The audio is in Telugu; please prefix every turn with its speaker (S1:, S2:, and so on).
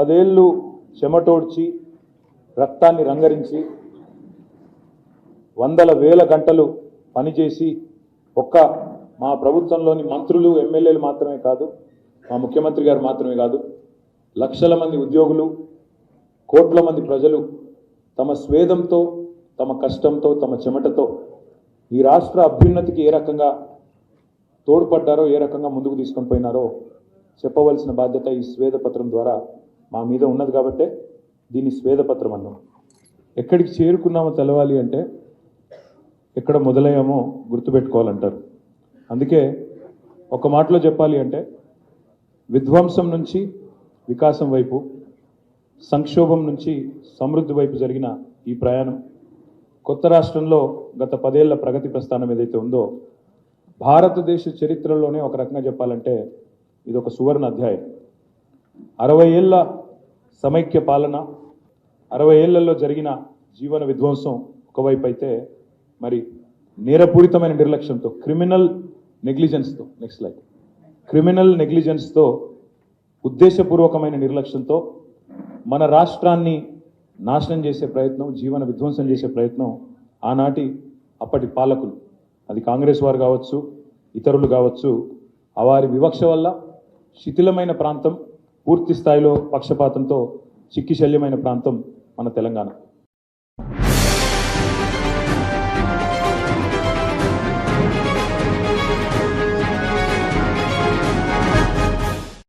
S1: 10 ఏళ్ళు చెమటోడ్చి రక్తాన్ని రంగరించి వందల వేల గంటలు పనిచేసి ఒక్క మా ప్రభుత్వంలోని మంత్రులు ఎమ్మెల్యేలు మాత్రమే కాదు, మా ముఖ్యమంత్రి గారు మాత్రమే కాదు, లక్షల మంది ఉద్యోగులు, కోట్ల మంది ప్రజలు తమ స్వేదంతో, తమ కష్టంతో, తమ చెమటతో ఈ రాష్ట్ర అభ్యున్నతికి ఏ రకంగా తోడ్పడ్డారో, ఏ రకంగా ముందుకు తీసుకొని పోయినారో చెప్పవలసిన బాధ్యత ఈ స్వేదపత్రం ద్వారా మా మీద ఉన్నది. కాబట్టే దీన్ని స్వేదపత్రం అన్నాం. ఎక్కడికి చేరుకున్నామో తెలవాలి అంటే ఎక్కడ మొదలయ్యామో గుర్తుపెట్టుకోవాలంటారు. అందుకే ఒక మాటలో చెప్పాలి అంటే విధ్వంసం నుంచి వికాసం వైపు, సంక్షోభం నుంచి సమృద్ధి వైపు జరిగిన ఈ ప్రయాణం కొత్త రాష్ట్రంలో గత 10 ఏళ్ల ప్రగతి ప్రస్థానం ఏదైతే ఉందో భారతదేశ చరిత్రలోనే ఒక రకంగా చెప్పాలంటే ఇది ఒక సువర్ణ అధ్యాయం. 60 ఏళ్ల సమైక్య పాలన, 60 ఏళ్లలో జరిగిన జీవన విధ్వంసం ఒకవైపు అయితే, మరి నేరపూరితమైన నిర్లక్ష్యంతో, క్రిమినల్ నెగ్లిజెన్స్తో, నెక్స్ట్ స్లైడ్, క్రిమినల్ నెగ్లిజెన్స్తో, ఉద్దేశపూర్వకమైన నిర్లక్ష్యంతో మన రాష్ట్రాన్ని నాశనం చేసే ప్రయత్నం, జీవన విధ్వంసం చేసే ప్రయత్నం ఆనాటి అప్పటి పాలకులు, అది కాంగ్రెస్ వారు కావచ్చు, ఇతరులు కావచ్చు, వారి వివక్ష వల్ల శిథిలమైన ప్రాంతం, పూర్తి స్థాయిలో పక్షపాతంతో చిక్కిశల్యమైన ప్రాంతం మన తెలంగాణ.